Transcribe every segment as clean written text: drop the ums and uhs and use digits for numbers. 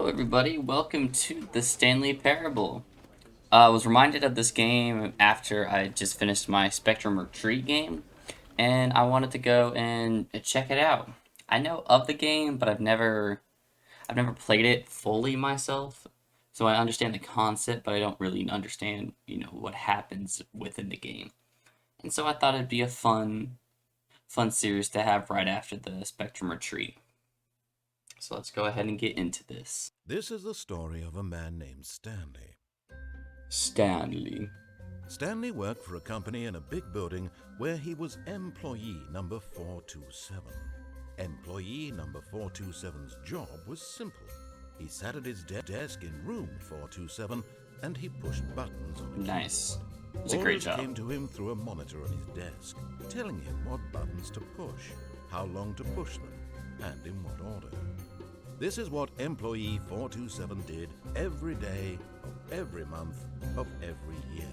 Hello, everybody. Welcome to the Stanley Parable. I was reminded of this game after I just finished my Spectrum Retreat game, and I wanted to go and check it out. I know of the game, but I've never played it fully myself, so I understand the concept, but I don't really understand, what happens within the game. And so I thought it'd be a fun series to have right after the Spectrum Retreat. So let's go ahead and get into this. This is the story of a man named Stanley. Stanley. Stanley worked for a company in a big building where he was employee number 427. Employee number 427's job was simple. He sat at his desk in room 427 and he pushed buttons on the Nice. keyboard. It was a great Orders job. came to him through a monitor on his desk, telling him what buttons to push, how long to push them, and in what order. This is what employee 427 did every day of every month of every year.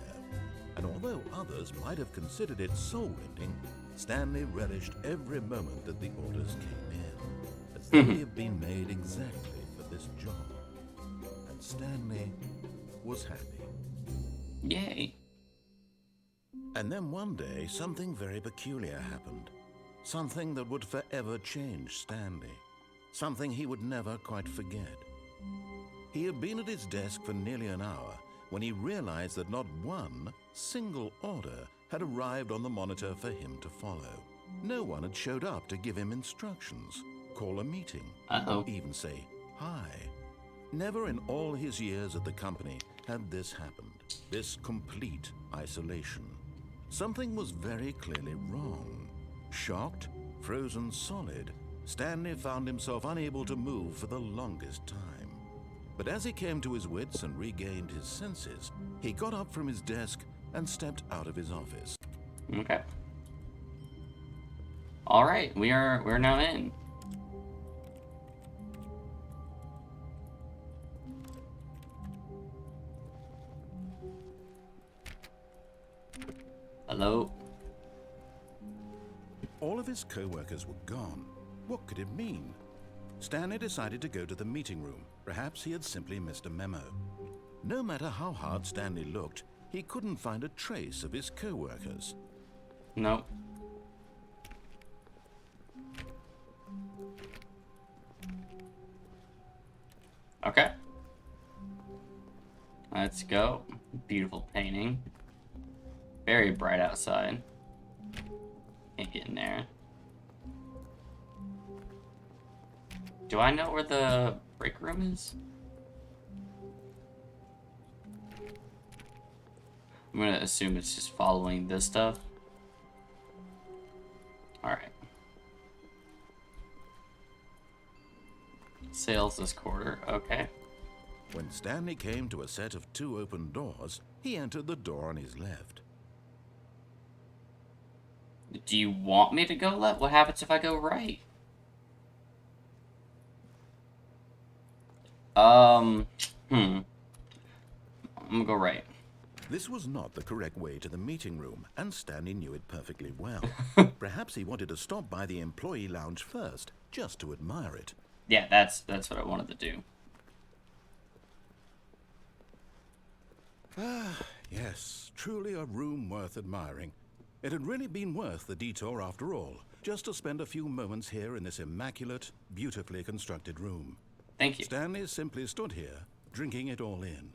And although others might have considered it soul-rending, Stanley relished every moment that the orders came in, as though they had been made exactly for this job. And Stanley was happy. Yay. And then one day, something very peculiar happened. Something that would forever change Stanley. Something he would never quite forget. He had been at his desk for nearly an hour when he realized that not one single order had arrived on the monitor for him to follow. No one had showed up to give him instructions, call a meeting, Uh-oh. or even say hi. Never in all his years at the company had this happened, this complete isolation. Something was very clearly wrong. Shocked, frozen solid, Stanley found himself unable to move for the longest time. But as he came to his wits and regained his senses, he got up from his desk and stepped out of his office. Okay. All right, we're now in. Hello. All of his co-workers were gone. What could it mean? Stanley decided to go to the meeting room. Perhaps he had simply missed a memo. No matter how hard Stanley looked, he couldn't find a trace of his co-workers. Nope. Okay. Let's go. Beautiful painting. Very bright outside. Can't get in there. Do I know where the break room is? I'm gonna assume it's just following this stuff. Alright. Sales this quarter, okay. When Stanley came to a set of 2 open doors, he entered the door on his left. Do you want me to go left? What happens if I go right? I'm gonna go right. This was not the correct way to the meeting room, and Stanley knew it perfectly well. Perhaps he wanted to stop by the employee lounge first, just to admire it. Yeah, that's what I wanted to do. Yes, truly a room worth admiring. It had really been worth the detour after all, just to spend a few moments here in this immaculate, beautifully constructed room. Thank you. Stanley simply stood here, drinking it all in.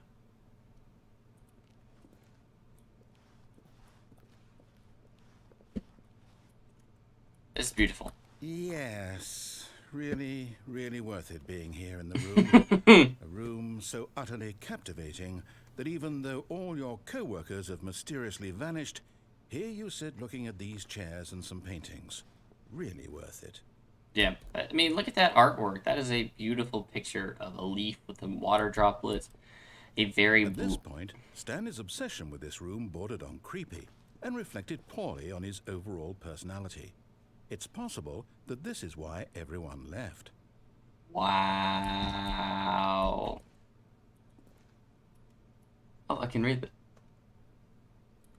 It's beautiful. Yes, really, really worth it being here in the room. A room so utterly captivating that even though all your co-workers have mysteriously vanished, here you sit looking at these chairs and some paintings. Really worth it. Yeah, I mean, look at that artwork. That is a beautiful picture of a leaf with some water droplets. A very At this point, Stanley's obsession with this room bordered on creepy and reflected poorly on his overall personality. It's possible that this is why everyone left. Wow. Oh, I can read it.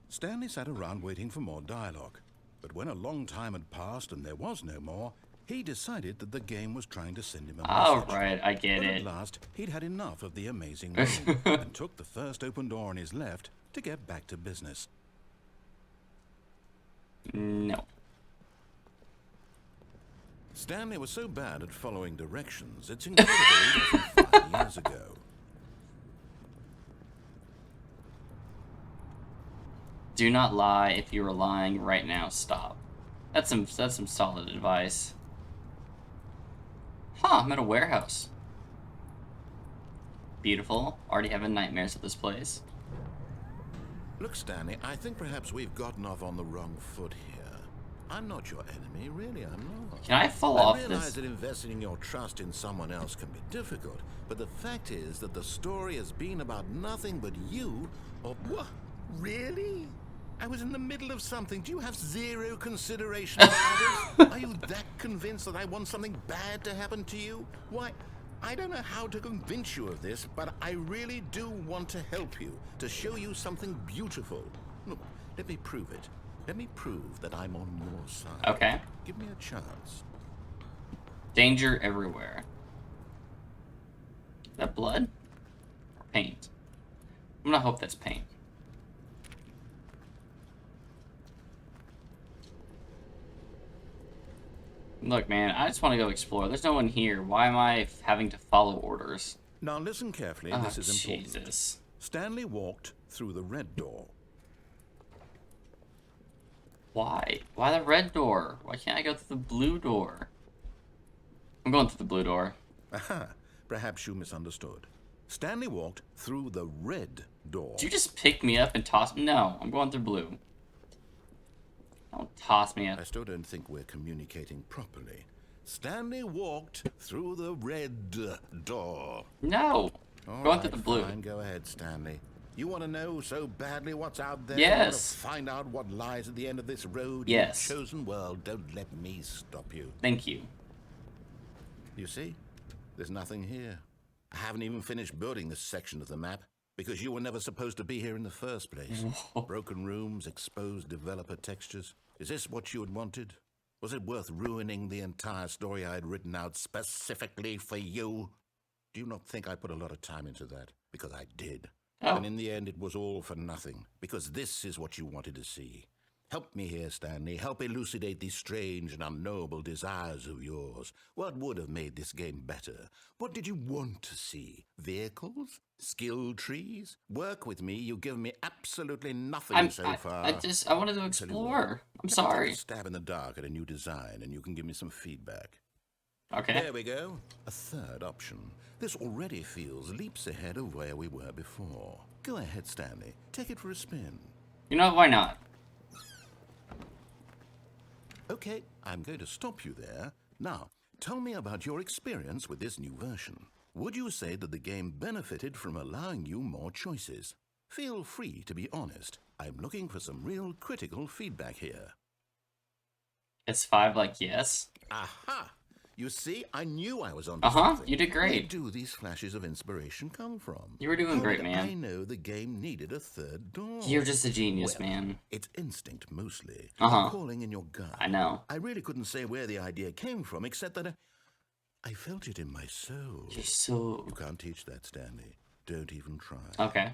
Stanley sat around waiting for more dialogue, but when a long time had passed and there was no more, He decided that the game was trying to send him a message. Alright, I get But at it. last, he'd had enough of the amazing room and took the first open door on his left to get back to business. No. Stanley was so bad at following directions, it's incredible he wasn't 5 years ago. Do not lie. If you are lying right now, stop. That's some solid advice. Huh, I'm at a warehouse. Beautiful. Already having nightmares of this place. Look, Stanley, I think perhaps we've gotten off on the wrong foot here. I'm not your enemy, really, I'm not. Can I fall off I realize this? that investing your trust in someone else can be difficult, but the fact is that the story has been about nothing but you, or... What? Really? I was in the middle of something. Do you have zero consideration for others? Are you that convinced that I want something bad to happen to you? Why, I don't know how to convince you of this, but I really do want to help you, to show you something beautiful. Look, let me prove it. Let me prove that I'm on your side. Okay. Give me a chance. Danger everywhere. Is that blood? Or paint? I'm gonna hope that's paint. Look, man, I just want to go explore. There's no one here. Why am I having to follow orders? Now listen carefully, Oh, this is important. Jesus. Stanley walked through the red door. Why? Why the red door? Why can't I go through the blue door? I'm going through the blue door. Aha, perhaps you misunderstood. Stanley walked through the red door. Did you just pick me up and toss me? No, I'm going through blue. Don't toss me up. I still don't think we're communicating properly. Stanley walked through the red door. No. All Going right, through the blue. Fine, go ahead, Stanley. You want to know so badly what's out there? Yes. You want to find out what lies at the end of this road? Yes. Your chosen world. Don't let me stop you. Thank you. You see? There's nothing here. I haven't even finished building this section of the map because you were never supposed to be here in the first place. Broken rooms, exposed developer textures. Is this what you had wanted? Was it worth ruining the entire story I had written out specifically for you? Do you not think I put a lot of time into that? Because I did. Oh. And in the end, it was all for nothing. Because this is what you wanted to see. Help me here, Stanley. Help elucidate these strange and unknowable desires of yours. What would have made this game better? What did you want to see? Vehicles? Skill trees? Work with me. You've given me absolutely nothing so far. I wanted to explore. I'm sorry. Take a stab in the dark at a new design, and you can give me some feedback. Okay. There we go. A third option. This already feels leaps ahead of where we were before. Go ahead, Stanley. Take it for a spin. You know what? Why not? Okay, I'm going to stop you there. Now, tell me about your experience with this new version. Would you say that the game benefited from allowing you more choices? Feel free to be honest. I'm looking for some real critical feedback here. It's 5 like yes. Aha! You see, I knew I was onto Uh-huh, something. you did great. Where do these flashes of inspiration come from? You were doing How great, did man. I know the game needed a third door. You're just a genius, Well, man. It's instinct mostly. Uh-huh. A calling in your gut. I know. I really couldn't say where the idea came from, except that I felt it in my soul. You're so... You can't teach that, Stanley. Don't even try. Okay.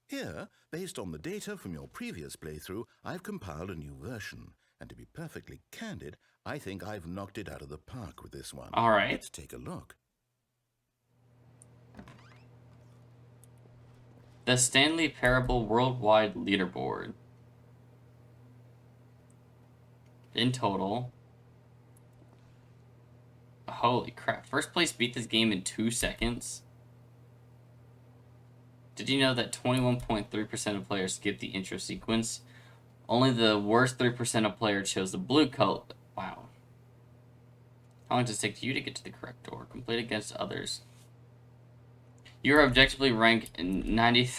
Here, based on the data from your previous playthrough, I've compiled a new version. And to be perfectly candid, I think I've knocked it out of the park with this one. All right. Let's take a look. The Stanley Parable Worldwide Leaderboard. In total... Holy crap. First place beat this game in 2 seconds. Did you know that 21.3% of players skipped the intro sequence? Only the worst 3% of players chose the blue color. Wow. How long does it take you to get to the correct door? Complete against others. You are objectively ranked in 90...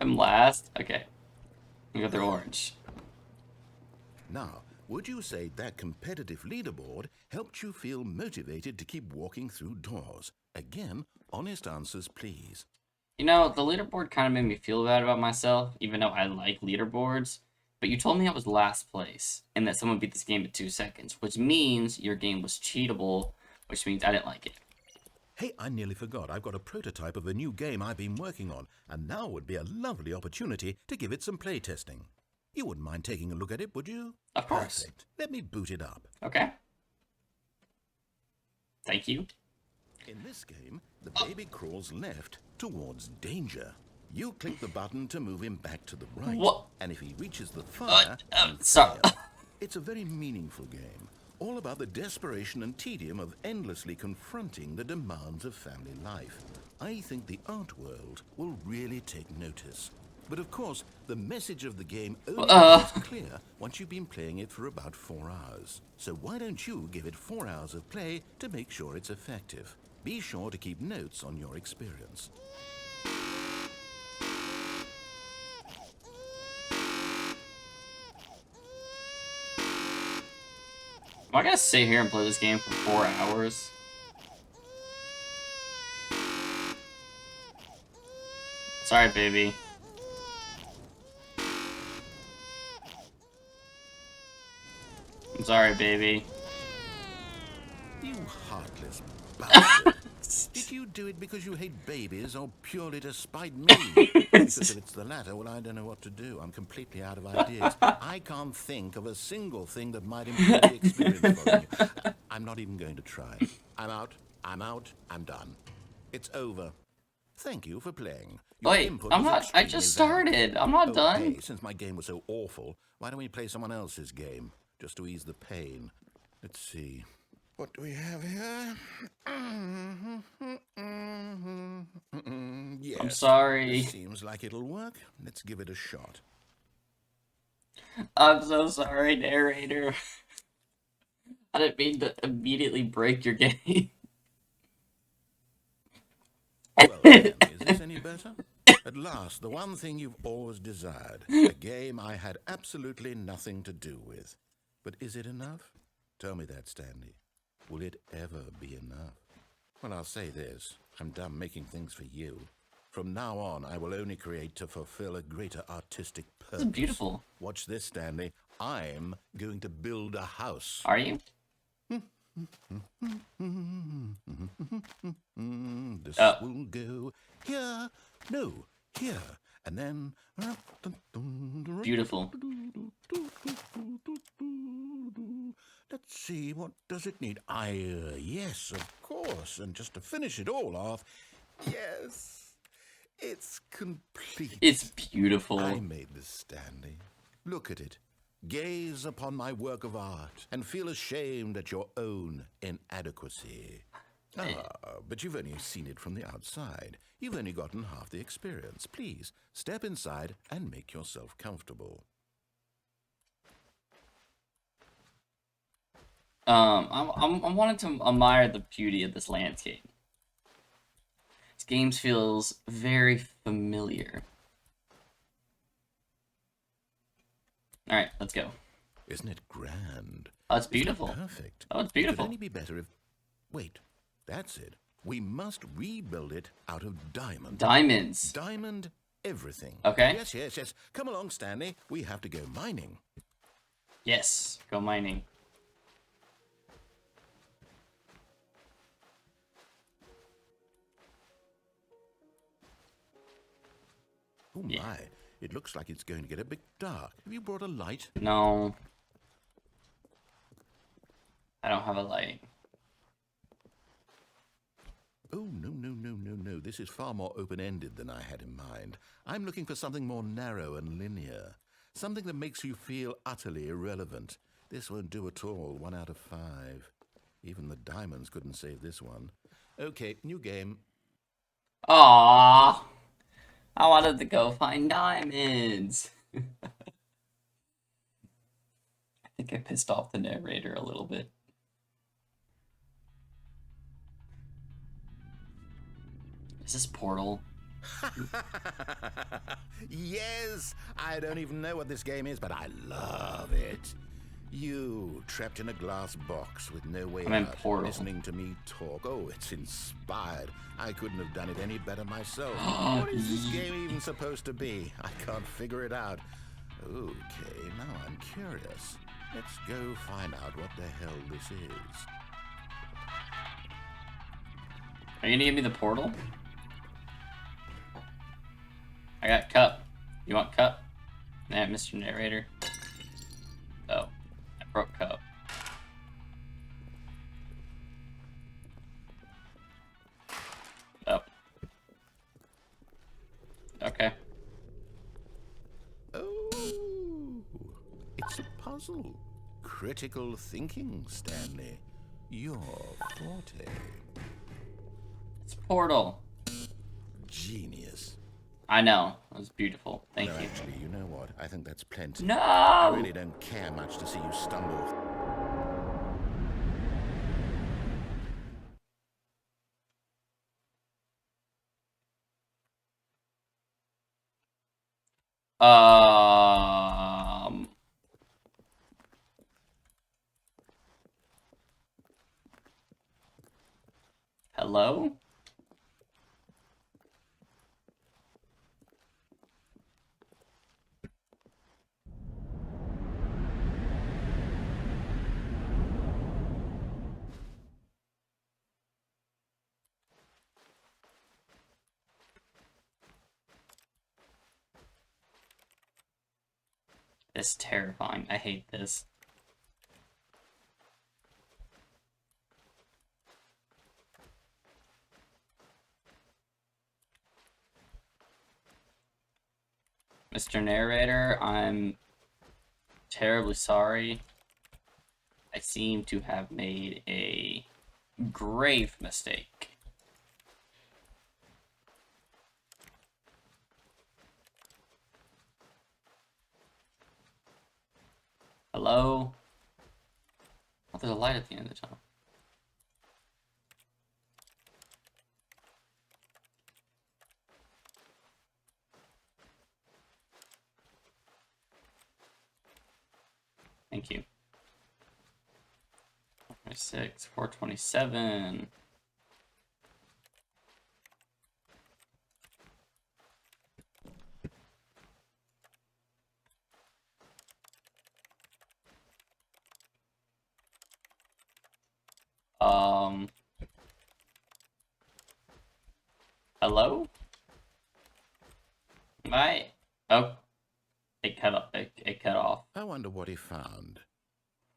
I'm last? Okay. We got the orange. Now, would you say that competitive leaderboard helped you feel motivated to keep walking through doors? Again, honest answers, please. You know, the leaderboard kind of made me feel bad about myself, even though I like leaderboards. But you told me I was last place, and that someone beat this game in 2 seconds, which means your game was cheatable, which means I didn't like it. Hey, I nearly forgot. I've got a prototype of a new game I've been working on, and now would be a lovely opportunity to give it some playtesting. You wouldn't mind taking a look at it, would you? Of course. Perfect. Let me boot it up. Okay. Thank you. In this game, the baby crawls left towards danger. You click the button to move him back to the right. What? And if he reaches the fire, you sorry. fail. It's a very meaningful game, all about the desperation and tedium of endlessly confronting the demands of family life. I think the art world will really take notice. But of course, the message of the game only becomes clear once you've been playing it for about 4 hours. So why don't you give it 4 hours of play to make sure it's effective? Be sure to keep notes on your experience. Am I gonna sit here and play this game for 4 hours? Sorry, baby. I'm sorry, baby. You heartless bastard. Did you do it because you hate babies or purely to spite me? Because if it's the latter, well, I don't know what to do. I'm completely out of ideas. I can't think of a single thing that might improve the experience for you. I'm not even going to try. I'm out. I'm done. It's over. Thank you for playing. Your Wait, input I'm was not. I extremely just valuable. started. I'm not done. Okay, since my game was so awful, why don't we play someone else's game? Just to ease the pain. Let's see. What do we have here? Yes. I'm sorry. This seems like it'll work. Let's give it a shot. I'm so sorry, narrator. I didn't mean to immediately break your game. Well, then, is this any better? At last, the one thing you've always desired. A game I had absolutely nothing to do with. But is it enough? Tell me that, Stanley. Will it ever be enough? Well, I'll say this. I'm done making things for you. From now on, I will only create to fulfill a greater artistic purpose. This is beautiful. Watch this, Stanley. I'm going to build a house. Are you? This will go here. No, here. And then... Beautiful. Let's see, what does it need? Yes, of course. And just to finish it all off, yes, it's complete. It's beautiful. I made this, Stanley. Look at it. Gaze upon my work of art and feel ashamed at your own inadequacy. But you've only seen it from the outside. You've only gotten half the experience. Please, step inside and make yourself comfortable. I'm wanting to admire the beauty of this landscape. This game feels very familiar. All right, let's go. Isn't it grand? Oh, it's beautiful. Isn't it perfect? Oh, it's It could beautiful. only be better if... Wait, that's it. We must rebuild it out of diamond. Diamonds. Diamond everything. Okay. Yes. Come along, Stanley. We have to go mining. Yes, go mining. Oh my, it looks like it's going to get a bit dark. Have you brought a light? No. I don't have a light. Oh, no. This is far more open-ended than I had in mind. I'm looking for something more narrow and linear. Something that makes you feel utterly irrelevant. This won't do at all. 1 out of 5. Even the diamonds couldn't save this one. Okay, new game. Aww. I wanted to go find diamonds. I think I pissed off the narrator a little bit. Is this Portal? Yes! I don't even know what this game is, but I love it. You, trapped in a glass box with no way I'm in out, Portal. listening to me talk. Oh, it's inspired. I couldn't have done it any better myself. What is this game even supposed to be? I can't figure it out. Okay, now I'm curious. Let's go find out what the hell this is. Are you gonna give me the portal? I got cup. You want cup? Nah, Mr. Narrator. Oh, I broke cup. Oh. Okay. Oh, it's a puzzle. Critical thinking, Stanley. Your forte. It's portal. Genius. I know. It was beautiful. Thank No, you. actually, you know what? I think that's plenty. No! I really don't care much to see you stumble. Um. Hello? This is terrifying. I hate this. Mr. Narrator, I'm terribly sorry. I seem to have made a grave mistake. Hello? Oh, there's a light at the end of the tunnel. Thank you. 426, 427. Hello? Oh, it cut off. It cut off. I wonder what he found.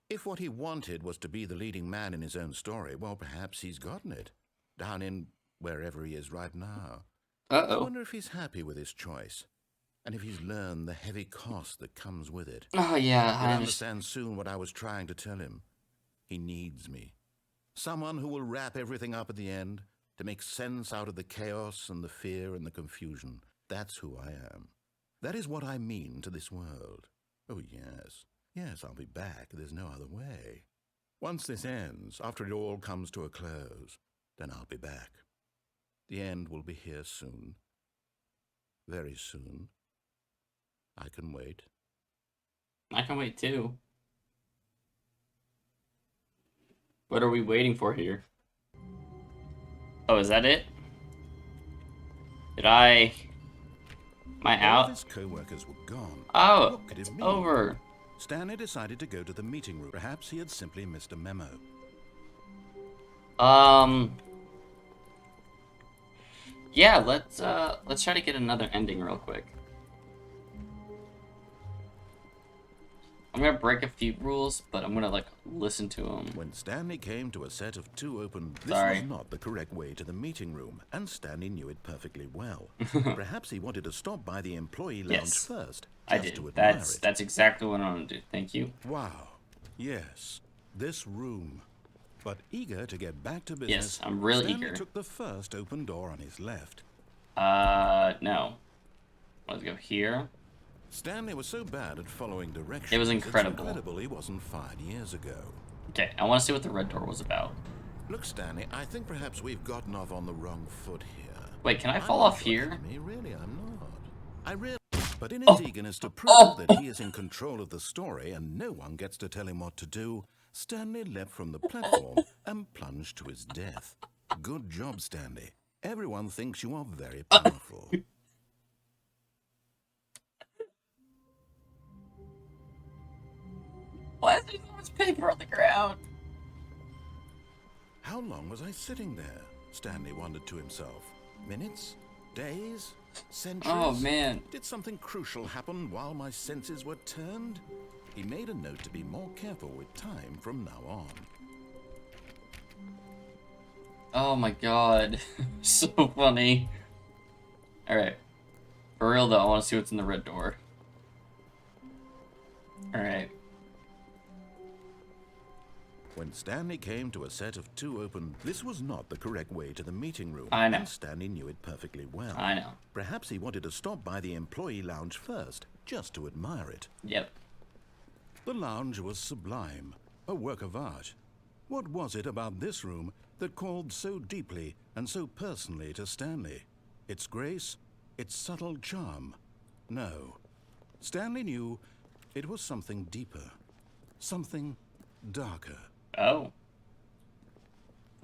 If what he wanted was to be the leading man in his own story, well, perhaps he's gotten it. Down in wherever he is right now. I Uh-oh. wonder if he's happy with his choice. And if he's learned the heavy cost that comes with it. Oh, yeah, He'll I understand soon what I was trying to tell him. He needs me. Someone who will wrap everything up at the end, to make sense out of the chaos and the fear and the confusion. That's who I am. That is what I mean to this world. Oh, yes. Yes, I'll be back. There's no other way. Once this ends, after it all comes to a close, then I'll be back. The end will be here soon. Very soon. I can wait. I can wait too. What are we waiting for here? Oh, is that it? Am I All out? of his co-workers were gone. Oh, What could it it's mean? over. Stanley decided to go to the meeting room. Perhaps he had simply missed a memo. Yeah, let's try to get another ending real quick. I'm gonna break a few rules, but I'm gonna like listen to them. When Stanley came to a set of two open, this Sorry. was not the correct way to the meeting room, and Stanley knew it perfectly well. Perhaps he wanted to stop by the employee lounge Yes, first, I just did. to admire That's it. that's exactly what I want to do. Thank you. Wow. Yes, this room. But eager to get back to business, Yes, I'm really Stanley eager. took the first open door on his left. No. Let's go here. Stanley was so bad at following directions. It was incredible. It's incredible he wasn't fired years ago. Okay, I want to see what the red door was about. Look, Stanley, I think perhaps we've gotten off on the wrong foot here. Wait, can I I'm fall not off your here? enemy, really, I'm not. I really. But in his Oh. eagerness to prove Oh. that he is in control of the story and no one gets to tell him what to do, Stanley leapt from the platform and plunged to his death. Good job, Stanley. Everyone thinks you are very powerful. There's paper on the ground. How long was I sitting there? Stanley wondered to himself. Minutes? Days? Centuries? Oh, man. Did something crucial happen while my senses were turned? He made a note to be more careful with time from now on. Oh my god. So funny. Alright. For real though, I want to see what's in the red door. Alright. When Stanley came to a set of two open, this was not the correct way to the meeting room. I know. And Stanley knew it perfectly well. I know. Perhaps he wanted to stop by the employee lounge first, just to admire it. Yep. The lounge was sublime, a work of art. What was it about this room that called so deeply and so personally to Stanley? Its grace? Its subtle charm? No. Stanley knew it was something deeper. Something darker. Oh.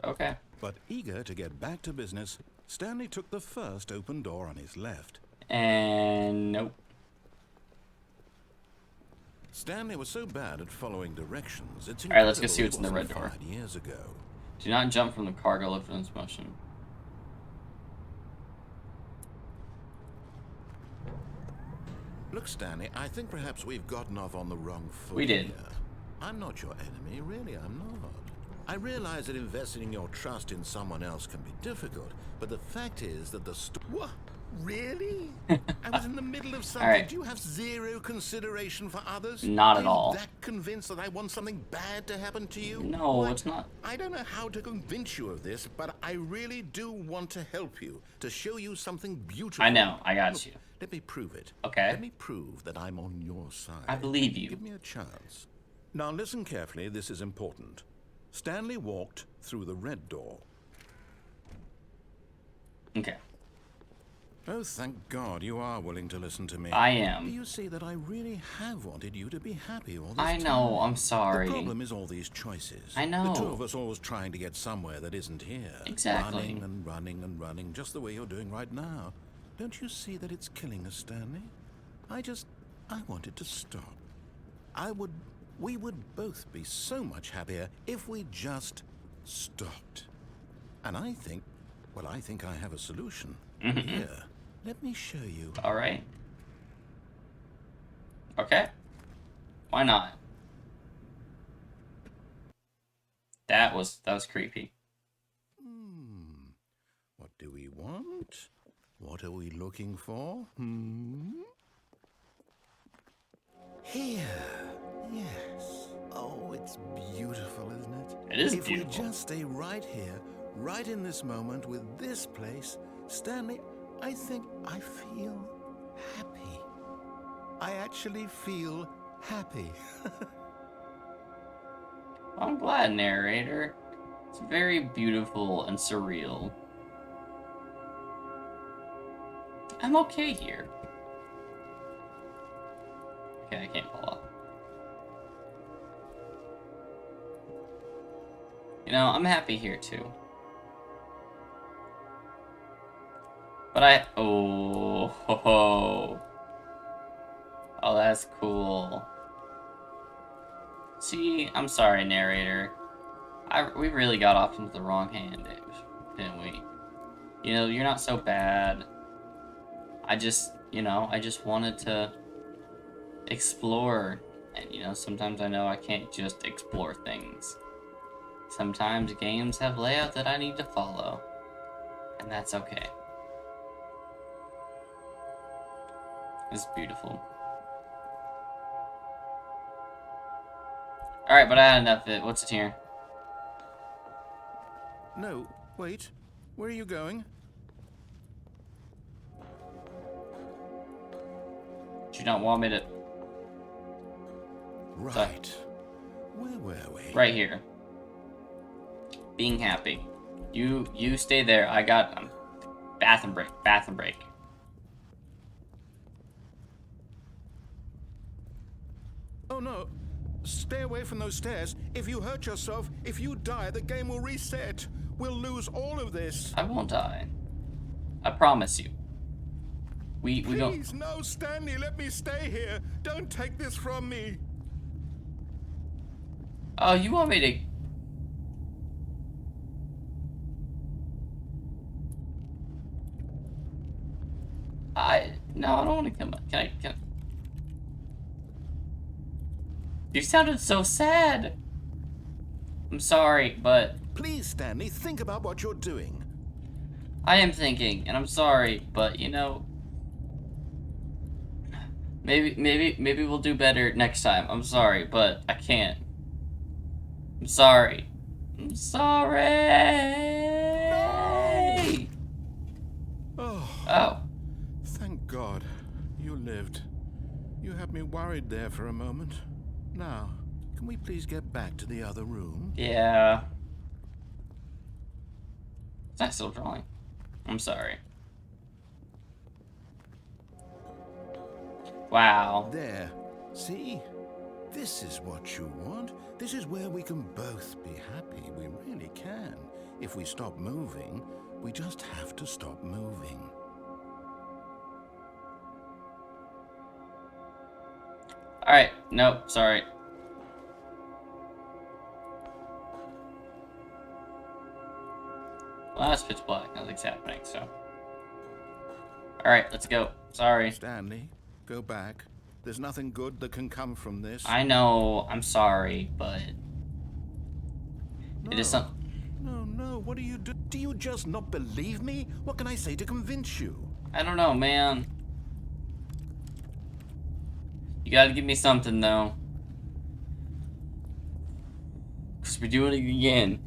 Okay. But eager to get back to business, Stanley took the first open door on his left. And nope. Stanley was so bad at following directions, it's Alright, let's go incredible see what's in the it red wasn't door. 5 years ago. Do not jump from the cargo lift in this motion. Look, Stanley, I think perhaps we've gotten off on the wrong foot. We did. Here. I'm not your enemy, really, I'm not. I realize that investing your trust in someone else can be difficult, but the fact is that the What? Really? I was in the middle of something. Right. Do you have zero consideration for others? Not at Are all. you that convinced that I want something bad to happen to you? No, What? it's not. I don't know how to convince you of this, but I really do want to help you, to show you something beautiful. I know, I got you. Let me prove it. Okay. Let me prove that I'm on your side. I believe you. Give me a chance. Now listen carefully, this is important. Stanley walked through the red door. Okay. Oh, thank God you are willing to listen to me. I Do am. you see that I really have wanted you to be happy all this I time? know, I'm sorry. The problem is all these choices. I know. The two of us always trying to get somewhere that isn't here. Exactly. Running and running and running, just the way you're doing right now. Don't you see that it's killing us, Stanley? I wanted to stop. We would both be so much happier if we just stopped. And I think I have a solution. Here, let me show you. Alright. Okay. Why not? That was creepy. What do we want? What are we looking for? Here. Yes. Oh, it's beautiful, isn't it? It is if beautiful. If we just stay right here, right in this moment with this place, Stanley, I think I feel happy. I actually feel happy. I'm glad, narrator. It's very beautiful and surreal. I'm okay here. Okay, I can't fall off. You know, I'm happy here too. But oh, ho, ho. Oh, that's cool. See, I'm sorry, narrator. We really got off into the wrong hand, didn't we? You know, you're not so bad. I just wanted to explore. And, you know, sometimes I know I can't just explore things. Sometimes games have layout that I need to follow. And that's okay. It's beautiful. Alright, but I had enough of it. What's it here? No, wait. Where are you going? Do you not want me to... Right. Where were we? Right here. Being happy. You stay there. I got bathroom break. Oh no. Stay away from those stairs. If you hurt yourself, if you die, the game will reset. We'll lose all of this. I won't die. I promise you. We don't... Please, no, Stanley, let me stay here. Don't take this from me. Oh, you want me to... No, I don't want to come up. Can I... You sounded so sad. I'm sorry, but... Please, Stanley, think about what you're doing. I am thinking, and I'm sorry, but you know... Maybe we'll do better next time. I'm sorry, but I can't. I'm sorry. I'm sorry! Oh. Thank God. You lived. You had me worried there for a moment. Now, can we please get back to the other room? Yeah. It's not still drawing. I'm sorry. Wow. There. See? This is what you want. This is where we can both be happy. We really can. If we stop moving, we just have to stop moving. Alright, nope, sorry. Well, that's pitch black. Nothing's happening, so. Alright, let's go. Sorry. Stanley, go back. There's nothing good that can come from this. I know, I'm sorry, but... No. It is some... No, what do you do? Do you just not believe me? What can I say to convince you? I don't know, man. You gotta give me something, though. Because we're doing it again.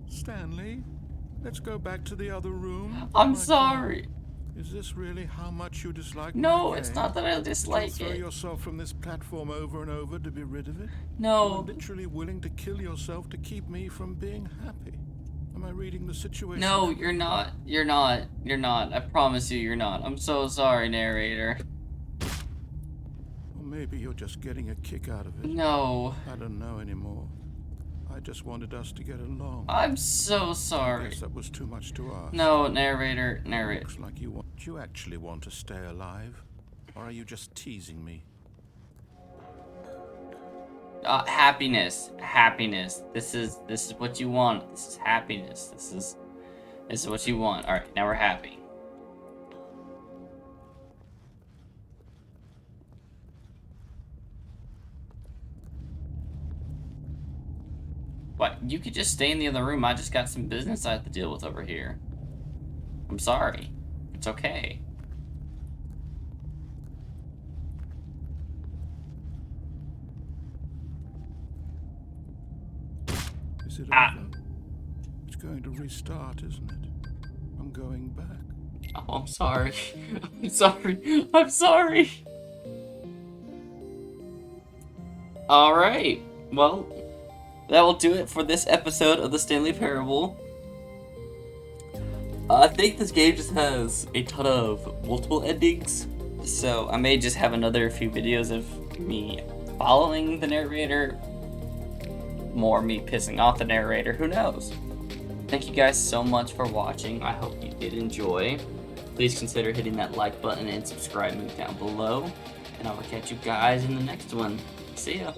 Stanley, let's go back to the other room. I'm My sorry. God. Is this really how much you dislike No, my it's game? not that I dislike Did you throw it. yourself from this platform over and over to be rid of it? No. You're literally willing to kill yourself to keep me from being happy. Am I reading the situation? No, you're not. You're not. You're not. I promise you, you're not. I'm so sorry, narrator. Or maybe you're just getting a kick out of it. No. I don't know anymore. I just wanted us to get along. I'm so I sorry. guess that was too much to ask. No, narrator. Looks like you want. Do you actually want to stay alive? Or are you just teasing me? Happiness. Happiness. This is what you want. This is happiness. This is what you want. Alright, now we're happy. What? You could just stay in the other room. I just got some business I have to deal with over here. I'm sorry. It's okay. Is it over? It's going to restart, isn't it? I'm going back. Oh, I'm sorry. I'm sorry. I'm sorry. Alright. Well, that will do it for this episode of the Stanley Parable. I think this game just has a ton of multiple endings, so I may just have another few videos of me following the narrator, more me pissing off the narrator, who knows. Thank you guys so much for watching. I hope you did enjoy. Please consider hitting that like button and subscribing down below, and I will catch you guys in the next one. See ya.